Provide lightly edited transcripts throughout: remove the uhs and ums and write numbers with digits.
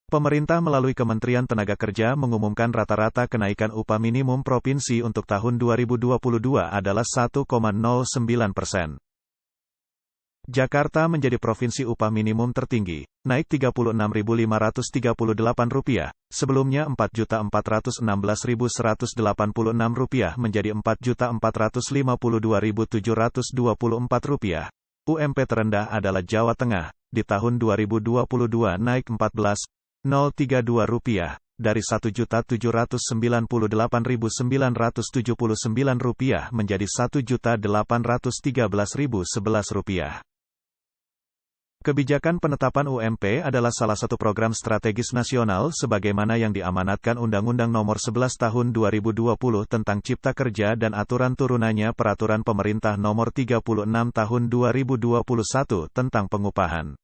Pemerintah melalui Kementerian Tenaga Kerja mengumumkan rata-rata kenaikan upah minimum provinsi untuk tahun 2022 adalah 1,09%. Jakarta menjadi provinsi upah minimum tertinggi, naik Rp36.538, sebelumnya Rp4.416.186 menjadi Rp4.452.724. UMP terendah adalah Jawa Tengah, di tahun 2022 naik Rp14.032, dari Rp1.798.979 menjadi Rp1.813.011. Kebijakan penetapan UMP adalah salah satu program strategis nasional sebagaimana yang diamanatkan Undang-Undang Nomor 11 Tahun 2020 tentang Cipta Kerja dan aturan turunannya Peraturan Pemerintah Nomor 36 Tahun 2021 tentang pengupahan.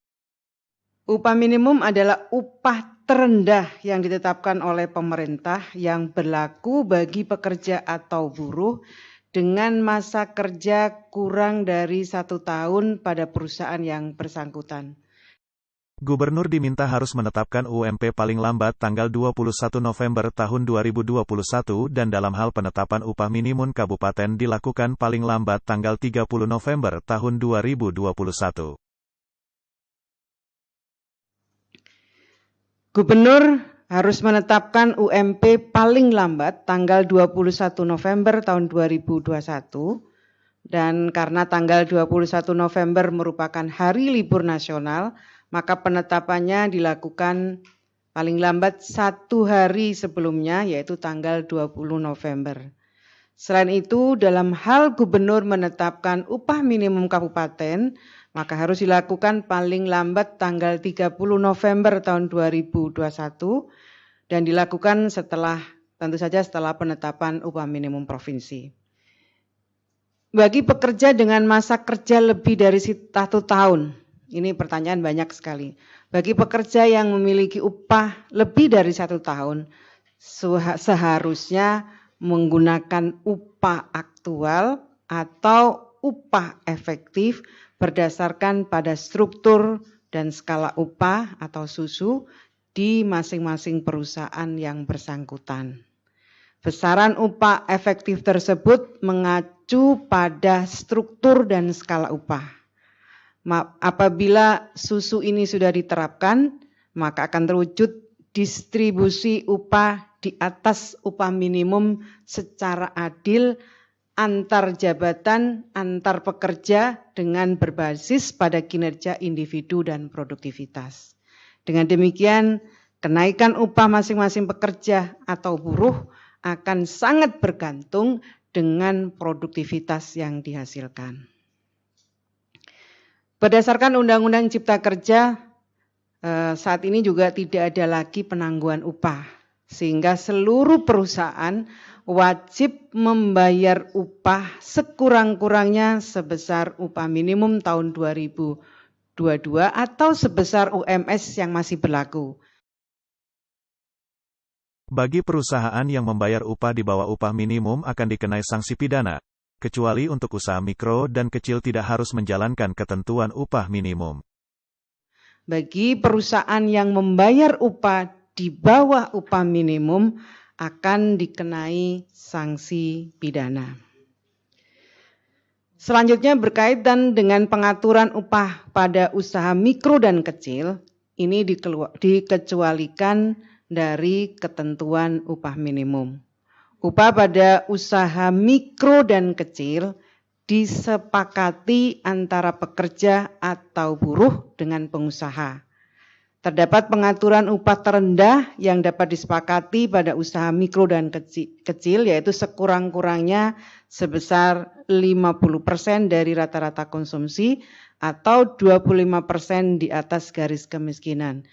Upah minimum adalah upah terendah yang ditetapkan oleh pemerintah yang berlaku bagi pekerja atau buruh dengan masa kerja kurang dari 1 tahun pada perusahaan yang bersangkutan. Gubernur diminta harus menetapkan UMP paling lambat tanggal 21 November tahun 2021 dan dalam hal penetapan upah minimum kabupaten dilakukan paling lambat tanggal 30 November tahun 2021. Gubernur harus menetapkan UMP paling lambat tanggal 21 November tahun 2021 dan karena tanggal 21 November merupakan hari libur nasional, maka penetapannya dilakukan paling lambat 1 hari sebelumnya yaitu tanggal 20 November. Selain itu, dalam hal gubernur menetapkan upah minimum kabupaten, maka harus dilakukan paling lambat tanggal 30 November tahun 2021 dan dilakukan tentu saja setelah penetapan upah minimum provinsi. Bagi pekerja dengan masa kerja lebih dari 1 tahun, ini pertanyaan banyak sekali. Bagi pekerja yang memiliki upah lebih dari 1 tahun, seharusnya menggunakan upah aktual atau upah efektif berdasarkan pada struktur dan skala upah atau SUSU di masing-masing perusahaan yang bersangkutan. Besaran upah efektif tersebut mengacu pada struktur dan skala upah. Apabila SUSU ini sudah diterapkan, maka akan terwujud distribusi upah di atas upah minimum secara adil antar jabatan, antar pekerja dengan berbasis pada kinerja individu dan produktivitas. Dengan demikian, kenaikan upah masing-masing pekerja atau buruh akan sangat bergantung dengan produktivitas yang dihasilkan. Berdasarkan Undang-Undang Cipta Kerja, saat ini juga tidak ada lagi penangguhan upah, sehingga seluruh perusahaan wajib membayar upah sekurang-kurangnya sebesar upah minimum tahun 2022 atau sebesar UMS yang masih berlaku. Bagi perusahaan yang membayar upah di bawah upah minimum akan dikenai sanksi pidana, kecuali untuk usaha mikro dan kecil tidak harus menjalankan ketentuan upah minimum. Bagi perusahaan yang membayar upah di bawah upah minimum akan dikenai sanksi pidana. Selanjutnya berkaitan dengan pengaturan upah pada usaha mikro dan kecil, ini dikecualikan dari ketentuan upah minimum. Upah pada usaha mikro dan kecil disepakati antara pekerja atau buruh dengan pengusaha. Terdapat pengaturan upah terendah yang dapat disepakati pada usaha mikro dan kecil yaitu sekurang-kurangnya sebesar 50% dari rata-rata konsumsi atau 25% di atas garis kemiskinan.